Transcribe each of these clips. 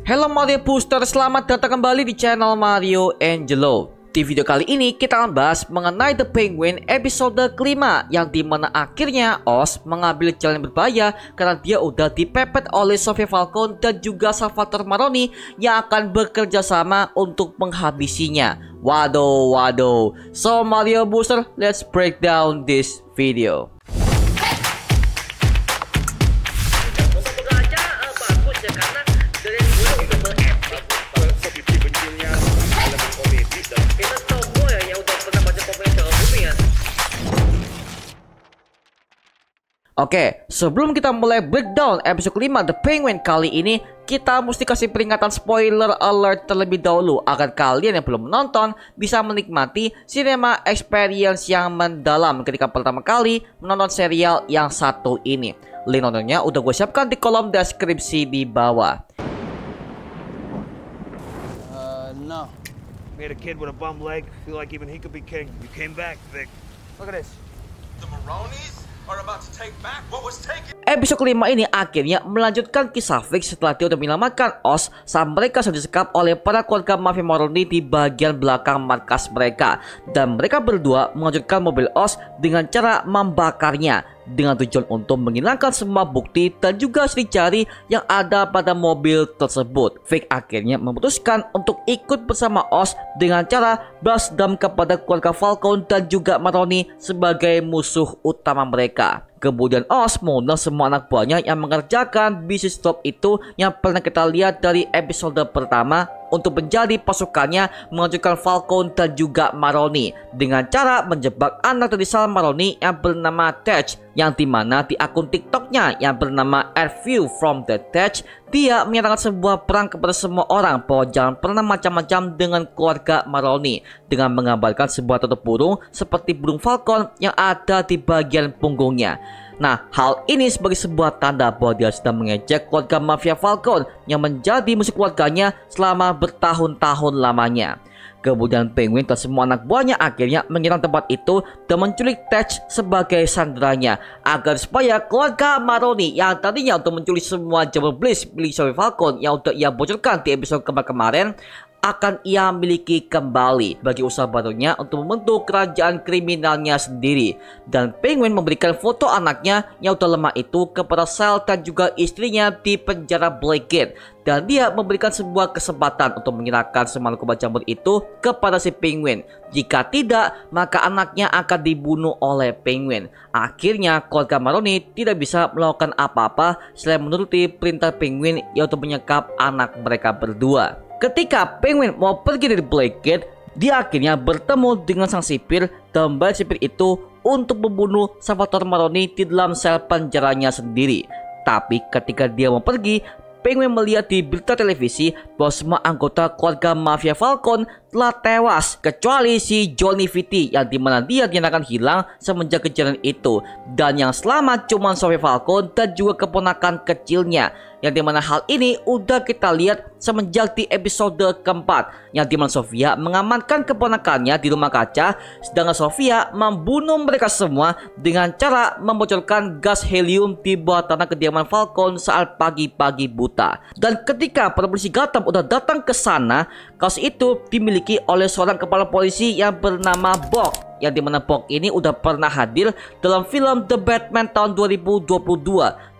Halo Mario Booster, selamat datang kembali di channel Mario Angelo. Di video kali ini kita akan bahas mengenai The Penguin episode kelima, yang dimana akhirnya Oz mengambil jalan yang berbahaya karena dia udah dipepet oleh Sofia Falcone dan juga Salvatore Maroni yang akan bekerja sama untuk menghabisinya. Waduh. So Mario Booster, let's break down this video. Oke, sebelum kita mulai breakdown episode kelima The Penguin kali ini, kita mesti kasih peringatan spoiler alert terlebih dahulu agar kalian yang belum menonton bisa menikmati cinema experience yang mendalam ketika pertama kali menonton serial yang satu ini. Link nontonnya udah gue siapkan di kolom deskripsi di bawah. No. We had a kid with a bum leg. Feel like even he could be king. You came back, Vic. Look at this. The Maronis are about to take back what was taken. Episode kelima ini akhirnya melanjutkan kisah Vic setelah dia sudah menyelamatkan Oz saat mereka sudah disekap oleh para keluarga mafia Maroni di bagian belakang markas mereka. Dan mereka berdua melanjutkan mobil Oz dengan cara membakarnya dengan tujuan untuk menghilangkan semua bukti dan juga sidik jari yang ada pada mobil tersebut. Vic akhirnya memutuskan untuk ikut bersama Oz dengan cara balas dendam kepada keluarga Falcone dan juga Maroni sebagai musuh utama mereka. Kemudian Oz mengundang semua anak buahnya yang mengerjakan bisnis top itu yang pernah kita lihat dari episode pertama untuk menjadi pasukannya menghancurkan Falcone dan juga Maroni dengan cara menjebak anak dari Sal Maroni yang bernama Tej, yang dimana di akun TikToknya yang bernama Airview from the Tej, dia menyatakan sebuah perang kepada semua orang bahwa jangan pernah macam-macam dengan keluarga Maroni dengan menggambarkan sebuah tutup burung seperti burung Falcon yang ada di bagian punggungnya. Nah, hal ini sebagai sebuah tanda bahwa dia sedang mengejek keluarga mafia Falcone yang menjadi musuh keluarganya selama bertahun-tahun lamanya. Kemudian Penguin dan semua anak buahnya akhirnya menyerang tempat itu dan menculik Tej sebagai sandranya agar supaya keluarga Maroni yang tadinya untuk menculik semua Jumbo Bliss milik Sofia Falcone yang udah ia bocorkan di episode kemarin akan ia miliki kembali bagi usaha barunya untuk membentuk kerajaan kriminalnya sendiri. Dan Penguin memberikan foto anaknya yang udah lemah itu kepada Sal dan juga istrinya di penjara Blackgate, dan dia memberikan sebuah kesempatan untuk menyerahkan semua narkoba jamur itu kepada si Penguin. Jika tidak, maka anaknya akan dibunuh oleh Penguin. Akhirnya keluarga Maroni tidak bisa melakukan apa-apa selain menuruti perintah Penguin yaitu menyekap anak mereka berdua. Ketika Penguin mau pergi dari Blackgate, dia akhirnya bertemu dengan sang sipir dan membayar sipir itu untuk membunuh Salvatore Maroni di dalam sel penjaranya sendiri. Tapi ketika dia mau pergi, Penguin melihat di berita televisi bahwa semua anggota keluarga mafia Falcone telah tewas kecuali si Johnny Vitti yang dimana dia dinyatakan hilang semenjak kejadian itu, dan yang selamat cuma Sofia Falcone dan juga keponakan kecilnya, yang dimana hal ini udah kita lihat semenjak di episode keempat, yang dimana Sofia mengamankan keponakannya di rumah kaca, sedangkan Sofia membunuh mereka semua dengan cara membocorkan gas helium di bawah tanah kediaman Falcone saat pagi-pagi buta. Dan ketika para polisi Gotham udah datang ke sana, kaos itu dimiliki oleh seorang kepala polisi yang bernama Bog, yang dimana Bog ini udah pernah hadir dalam film The Batman tahun 2022,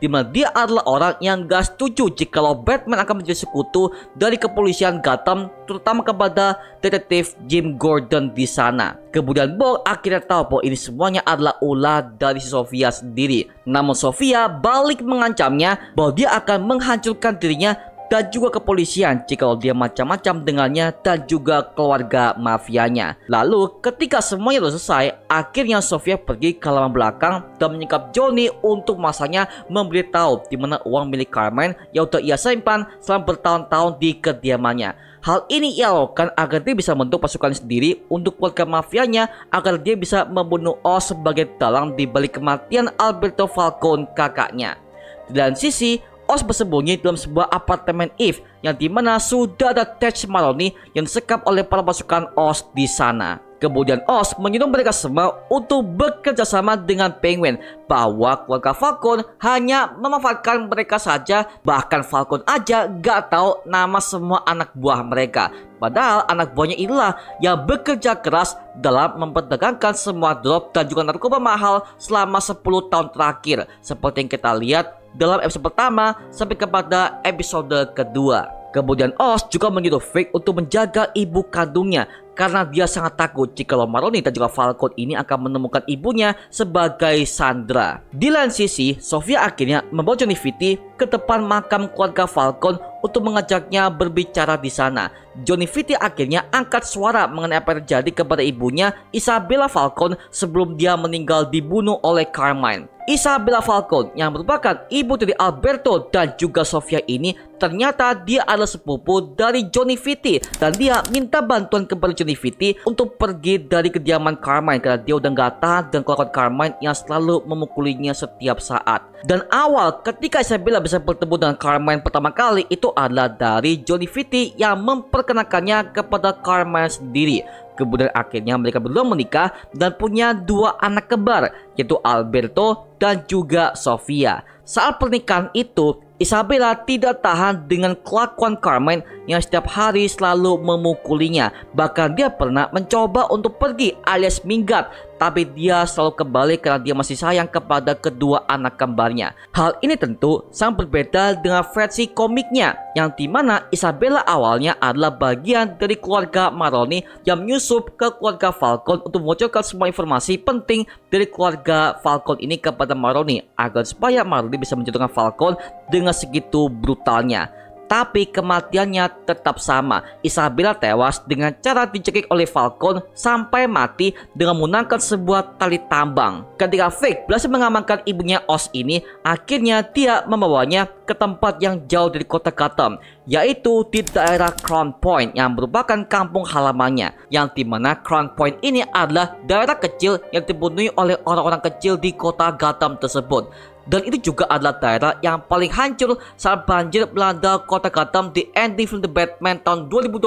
dimana dia adalah orang yang gak setuju jikalau Batman akan menjadi sekutu dari kepolisian Gotham, terutama kepada detektif Jim Gordon di sana. Kemudian Bog akhirnya tahu bahwa ini semuanya adalah ulah dari si Sofia sendiri. Namun Sofia balik mengancamnya bahwa dia akan menghancurkan dirinya dan juga kepolisian jika dia macam-macam dengannya dan juga keluarga mafianya. Lalu ketika semuanya sudah selesai, akhirnya Sofia pergi ke halaman belakang dan menyekap Johnny untuk masanya memberitahu di mana uang milik Carmine yang sudah ia simpan selama bertahun-tahun di kediamannya. Hal ini ia lakukan agar dia bisa membentuk pasukan sendiri untuk keluarga mafianya agar dia bisa membunuh Oz sebagai dalang di balik kematian Alberto Falcone kakaknya. Di lain sisi, Oz bersembunyi dalam sebuah apartemen Eve yang dimana sudah ada Tej Maroni yang disekap oleh para pasukan Oz di sana. Kemudian Oz menyuruh mereka semua untuk bekerja sama dengan Penguin, bahwa keluarga Falcon hanya memanfaatkan mereka saja, bahkan Falcon aja gak tahu nama semua anak buah mereka. Padahal anak buahnya inilah yang bekerja keras dalam memperdagangkan semua drop dan juga narkoba mahal selama 10 tahun terakhir, seperti yang kita lihat dalam episode pertama sampai kepada episode kedua. Kemudian Oz juga menyuruh Vic untuk menjaga ibu kandungnya, karena dia sangat takut jika Maroni dan juga Falcon ini akan menemukan ibunya sebagai Sandra. Di lain sisi, Sofia akhirnya membawa Johnny Vitti ke depan makam keluarga Falcon untuk mengajaknya berbicara di sana. Johnny Vitti akhirnya angkat suara mengenai apa yang terjadi kepada ibunya, Isabella Falcon, sebelum dia meninggal dibunuh oleh Carmine. Isabella Falcon yang merupakan ibu dari Alberto dan juga Sofia ini, ternyata dia adalah sepupu dari Johnny Vitti, dan dia minta bantuan kepada Johnny Vitti untuk pergi dari kediaman Carmine karena dia udah gak tahan dengan kelakuan Carmine yang selalu memukulinya setiap saat. Dan awal ketika Isabella bisa bertemu dengan Carmine pertama kali itu adalah dari Johnny Vitti yang memperkenalkannya kepada Carmine sendiri. Kemudian akhirnya mereka berdua menikah dan punya 2 anak kembar, yaitu Alberto dan juga Sofia. Saat pernikahan itu, Isabella tidak tahan dengan kelakuan Carmine yang setiap hari selalu memukulinya. Bahkan dia pernah mencoba untuk pergi alias minggat, tapi dia selalu kembali karena dia masih sayang kepada kedua anak kembarnya. Hal ini tentu sangat berbeda dengan versi komiknya, yang dimana Isabella awalnya adalah bagian dari keluarga Maroni yang menyusup ke keluarga Falcon untuk membocorkan semua informasi penting dari keluarga Falcon ini kepada Maroni, agar supaya Maroni bisa menjatuhkan Falcon dengan segitu brutalnya. Tapi kematiannya tetap sama. Isabella tewas dengan cara dicekik oleh Falcon sampai mati dengan menggunakan sebuah tali tambang. Ketika Vic berhasil mengamankan ibunya Oz ini, akhirnya dia membawanya ke tempat yang jauh dari kota Gotham, yaitu di daerah Crown Point yang merupakan kampung halamannya, yang dimana Crown Point ini adalah daerah kecil yang dipenuhi oleh orang-orang kecil di kota Gotham tersebut. Dan itu juga adalah daerah yang paling hancur saat banjir melanda kota Gotham di ending film The Batman tahun 2022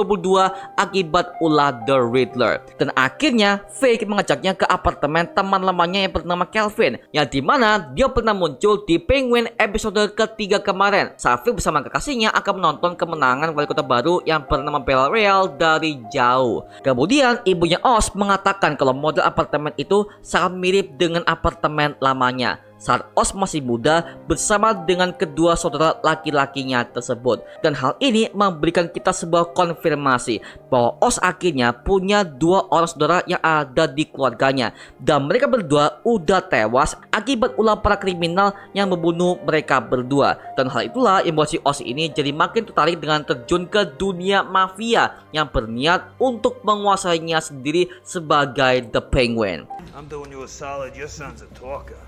akibat ulah The Riddler. Dan akhirnya Vic mengajaknya ke apartemen teman lamanya yang bernama Calvin, yang dimana dia pernah muncul di Penguin episode ketiga kemarin saat Vic bersama kekasihnya akan menonton kemenangan wali kota baru yang bernama Bel Real dari jauh. Kemudian ibunya Oz mengatakan kalau model apartemen itu sangat mirip dengan apartemen lamanya saat Oz masih muda bersama dengan kedua saudara laki-lakinya tersebut. Dan hal ini memberikan kita sebuah konfirmasi bahwa Oz akhirnya punya 2 orang saudara yang ada di keluarganya, dan mereka berdua udah tewas akibat ulah para kriminal yang membunuh mereka berdua. Dan hal itulah yang membuat si Oz ini jadi makin tertarik dengan terjun ke dunia mafia yang berniat untuk menguasainya sendiri sebagai The Penguin. I'm doing you a solid. Your son's a talker.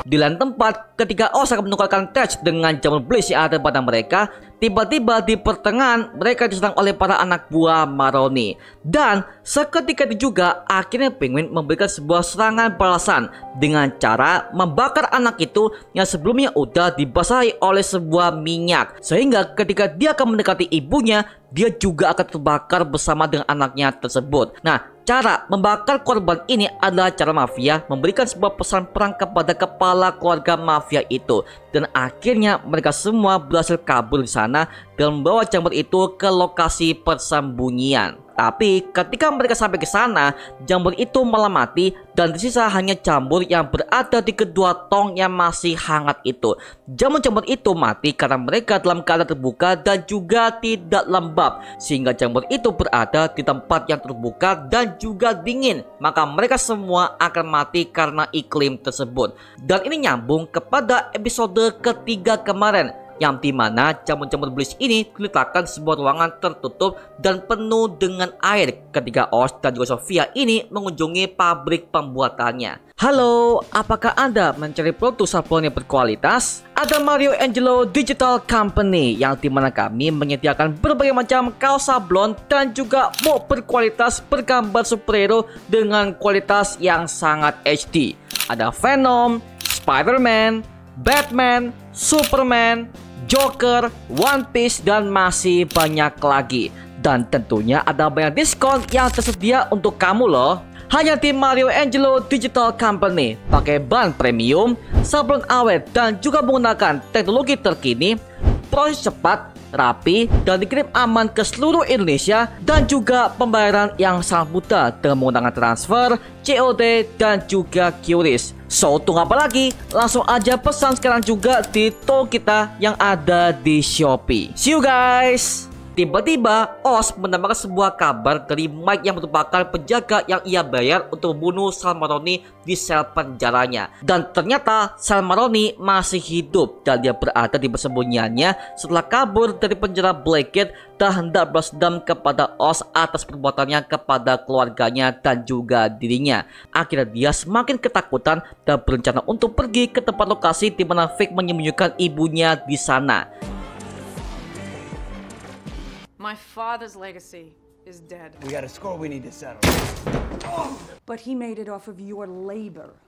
Di lain tempat, ketika Oz akan menukarkan Tej dengan jamur Bliss yang ada pada mereka, tiba-tiba di pertengahan mereka diserang oleh para anak buah Maroni. Dan seketika itu juga akhirnya Penguin memberikan sebuah serangan balasan dengan cara membakar anak itu yang sebelumnya udah dibasahi oleh sebuah minyak, sehingga ketika dia akan mendekati ibunya, dia juga akan terbakar bersama dengan anaknya tersebut. Nah, cara membakar korban ini adalah cara mafia memberikan sebuah pesan perang kepada kepala keluarga mafia itu. Dan akhirnya mereka semua berhasil kabur di sana dan membawa jamur itu ke lokasi persembunyian. Tapi ketika mereka sampai ke sana, jamur itu malah mati dan tersisa hanya jamur yang berada di kedua tong yang masih hangat itu. Jamur-jamur itu mati karena mereka dalam keadaan terbuka dan juga tidak lembab, sehingga jamur itu berada di tempat yang terbuka dan juga dingin. Maka mereka semua akan mati karena iklim tersebut. Dan ini nyambung kepada episode ketiga kemarin, yang dimana jamur-jamur Bliss ini diletakkan di sebuah ruangan tertutup dan penuh dengan air ketika Oz dan juga Sofia ini mengunjungi pabrik pembuatannya. Halo, apakah Anda mencari produk sablon yang berkualitas? Ada Mario Angelo Digital Company, yang dimana kami menyediakan berbagai macam kaos sablon dan juga mug berkualitas bergambar superhero dengan kualitas yang sangat HD. Ada Venom, Spider-Man, Batman, Superman, Joker, One Piece, dan masih banyak lagi. Dan tentunya ada banyak diskon yang tersedia untuk kamu loh. Hanya di Mario Angelo Digital Company. Pakai ban premium, sablon awet, dan juga menggunakan teknologi terkini, proses cepat, rapi, dan dikirim aman ke seluruh Indonesia, dan juga pembayaran yang sangat mudah dengan menggunakan transfer, COD, dan juga QRIS. So, tunggu apa lagi? Langsung aja pesan sekarang juga di toko kita yang ada di Shopee. See you guys! Tiba-tiba, Oz mendapatkan sebuah kabar dari Mike yang merupakan penjaga yang ia bayar untuk membunuh Sal Maroni di sel penjaranya. Dan ternyata Sal Maroni masih hidup dan dia berada di persembunyiannya setelah kabur dari penjara Blackgate dan hendak balas dendam kepada Oz atas perbuatannya kepada keluarganya dan juga dirinya. Akhirnya dia semakin ketakutan dan berencana untuk pergi ke tempat lokasi di mana Vic menyembunyikan ibunya di sana. My father's legacy is dead. We got a score we need to settle. But he made it off of your labor.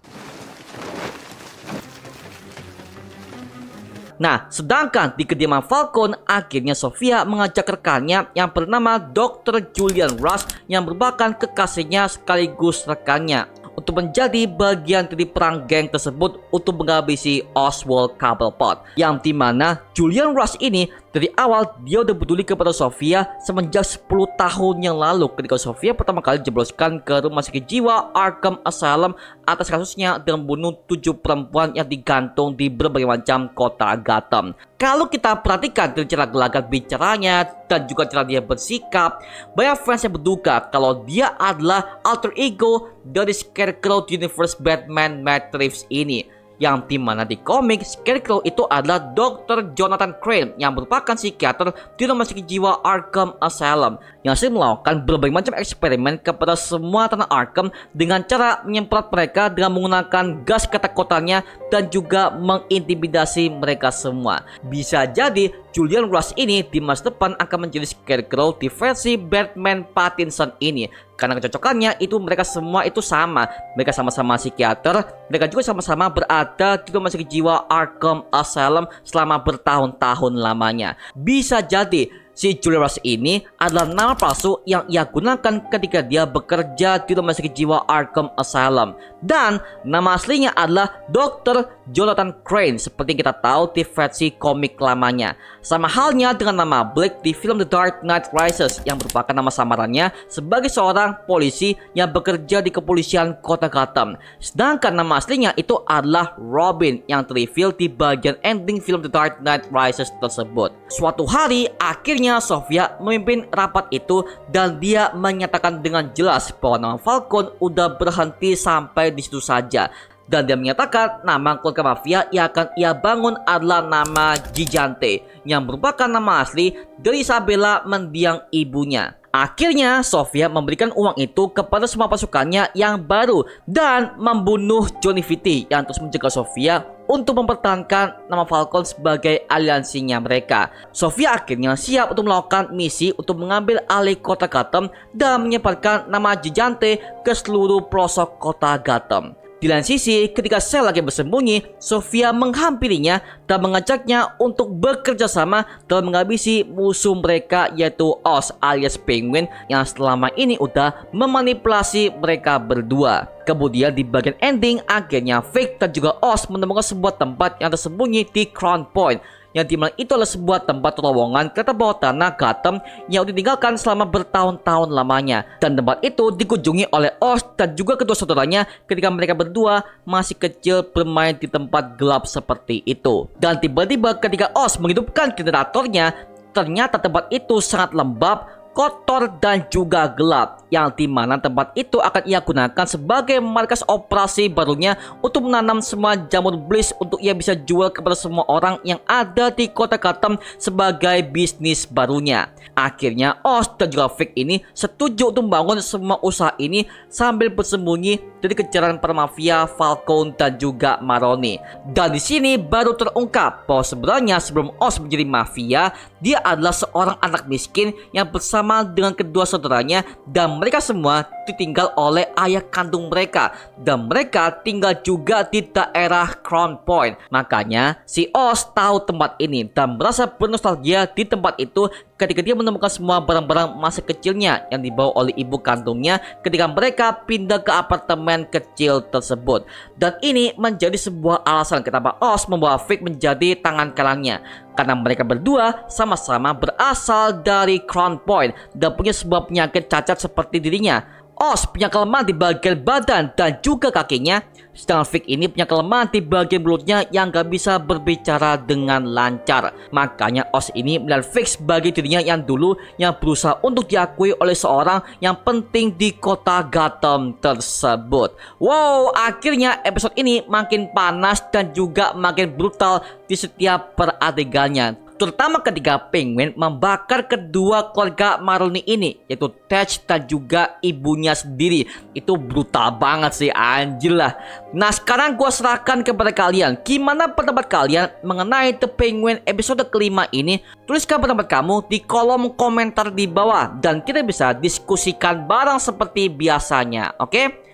Nah, sedangkan di kediaman Falcon, akhirnya Sofia mengajak rekannya yang bernama Dr. Julian Rush yang merupakan kekasihnya sekaligus rekannya untuk menjadi bagian dari perang geng tersebut untuk menghabisi Oswald Cobblepot. Yang dimana Julian Rush ini dari awal dia udah peduli kepada Sofia semenjak 10 tahun yang lalu ketika Sofia pertama kali jebloskan ke rumah sakit jiwa Arkham Asylum atas kasusnya dengan membunuh 7 perempuan yang digantung di berbagai macam kota Gotham. Kalau kita perhatikan dari cara gelagat bicaranya dan juga cara dia bersikap, banyak fans yang berduga kalau dia adalah alter ego dari Scarecrow Universe Batman Matt Reeves ini. Yang dimana di komik Scarecrow itu adalah Dr. Jonathan Crane yang merupakan psikiater di rumah sakit jiwa Arkham Asylum yang sering melakukan berbagai macam eksperimen kepada semua tahanan Arkham dengan cara menyemprot mereka dengan menggunakan gas ketakutannya dan juga mengintimidasi mereka semua. Bisa jadi Julian Rush ini di masa depan akan menjadi Scarecrow di versi Batman Pattinson ini. Karena kecocokannya itu mereka semua itu sama. Mereka sama-sama psikiater. Mereka juga sama-sama berada di rumah sakit jiwa Arkham Asylum selama bertahun-tahun lamanya. Bisa jadi si Julian Rush ini adalah nama palsu yang ia gunakan ketika dia bekerja di rumah sakit jiwa Arkham Asylum. Dan nama aslinya adalah Dr. Jonathan Crane seperti kita tahu di versi komik lamanya. Sama halnya dengan nama Blake di film The Dark Knight Rises yang merupakan nama samarannya sebagai seorang polisi yang bekerja di kepolisian kota Gotham. Sedangkan nama aslinya itu adalah Robin yang terreveal di bagian ending film The Dark Knight Rises tersebut. Suatu hari akhirnya Sofia memimpin rapat itu dan dia menyatakan dengan jelas bahwa nama Falcon udah berhenti sampai di situ saja. Dan dia menyatakan nama keluarga mafia yang akan ia bangun adalah nama Gigante yang merupakan nama asli dari Isabella mendiang ibunya. Akhirnya Sofia memberikan uang itu kepada semua pasukannya yang baru dan membunuh Johnny Vitti yang terus menjaga Sofia untuk mempertahankan nama Falcon sebagai aliansinya mereka. Sofia akhirnya siap untuk melakukan misi untuk mengambil alih kota Gotham dan menyebarkan nama Gigante ke seluruh pelosok kota Gotham. Di lain sisi, ketika Sel lagi bersembunyi, Sofia menghampirinya dan mengajaknya untuk bekerja sama dalam menghabisi musuh mereka yaitu Oz alias Penguin yang selama ini udah memanipulasi mereka berdua. Kemudian di bagian ending, akhirnya Vic dan juga Oz menemukan sebuah tempat yang tersembunyi di Crown Point, yang dimana itu adalah sebuah tempat terowongan kereta bawah tanah Gotham yang ditinggalkan selama bertahun-tahun lamanya. Dan tempat itu dikunjungi oleh Oz dan juga kedua saudaranya ketika mereka berdua masih kecil bermain di tempat gelap seperti itu. Dan tiba-tiba ketika Oz menghidupkan generatornya, ternyata tempat itu sangat lembab, kotor dan juga gelap, yang dimana tempat itu akan ia gunakan sebagai markas operasi barunya untuk menanam semua jamur bliss untuk ia bisa jual kepada semua orang yang ada di kota Gotham sebagai bisnis barunya. Akhirnya Oz dan juga Vic ini setuju untuk membangun semua usaha ini sambil bersembunyi dari kejaran para mafia Falcon dan juga Maroni. Dan di sini baru terungkap bahwa sebenarnya sebelum Oz menjadi mafia, dia adalah seorang anak miskin yang bersama dengan kedua saudaranya dan mereka semua ditinggal oleh ayah kandung mereka, dan mereka tinggal juga di daerah Crown Point. Makanya si Oz tahu tempat ini dan merasa bernostalgia di tempat itu ketika dia menemukan semua barang-barang masa kecilnya yang dibawa oleh ibu kandungnya ketika mereka pindah ke apartemen kecil tersebut. Dan ini menjadi sebuah alasan kenapa Oz membawa Vic menjadi tangan kanannya, karena mereka berdua sama-sama berasal dari Crown Point dan punya sebuah penyakit cacat seperti dirinya. Oz punya kelemahan di bagian badan dan juga kakinya, sedangkan Vic ini punya kelemahan di bagian mulutnya yang gak bisa berbicara dengan lancar. Makanya Oz ini melihat Vic sebagai dirinya yang dulu yang berusaha untuk diakui oleh seorang yang penting di kota Gotham tersebut. Wow, akhirnya episode ini makin panas dan juga makin brutal di setiap peradegannya, terutama ketika Penguin membakar kedua keluarga Maroni ini, yaitu Tej dan juga ibunya sendiri. Itu brutal banget sih, anjir lah. Nah, sekarang gue serahkan kepada kalian, gimana pendapat kalian mengenai The Penguin episode kelima ini? Tuliskan pendapat kamu di kolom komentar di bawah dan kita bisa diskusikan bareng seperti biasanya, oke?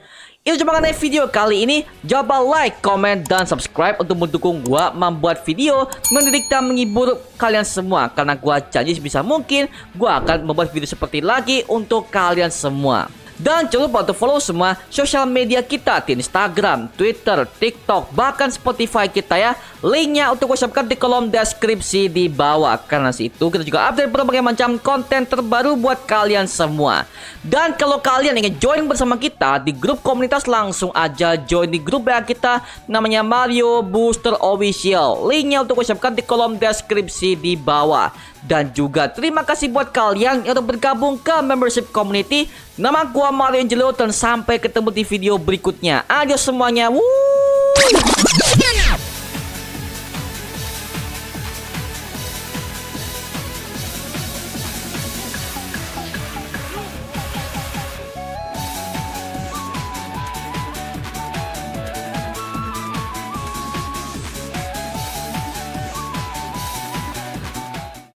Itu cuma karena video kali ini. Jangan lupa like, comment, dan subscribe untuk mendukung gua membuat video mendidik dan menghibur kalian semua. Karena gua janji sebisa mungkin gua akan membuat video seperti lagi untuk kalian semua. Dan jangan lupa untuk follow semua sosial media kita di Instagram, Twitter, TikTok, bahkan Spotify kita ya. Linknya untuk gue siapkan di kolom deskripsi di bawah. Karena situ kita juga update berbagai macam konten terbaru buat kalian semua. Dan kalau kalian ingin join bersama kita di grup komunitas, langsung aja join di grup WA kita namanya Mario Booster Official. Linknya untuk gue siapkan di kolom deskripsi di bawah. Dan juga terima kasih buat kalian yang udah bergabung ke membership community. Nama gua Mario Angelo dan sampai ketemu di video berikutnya. Adios semuanya. Woo!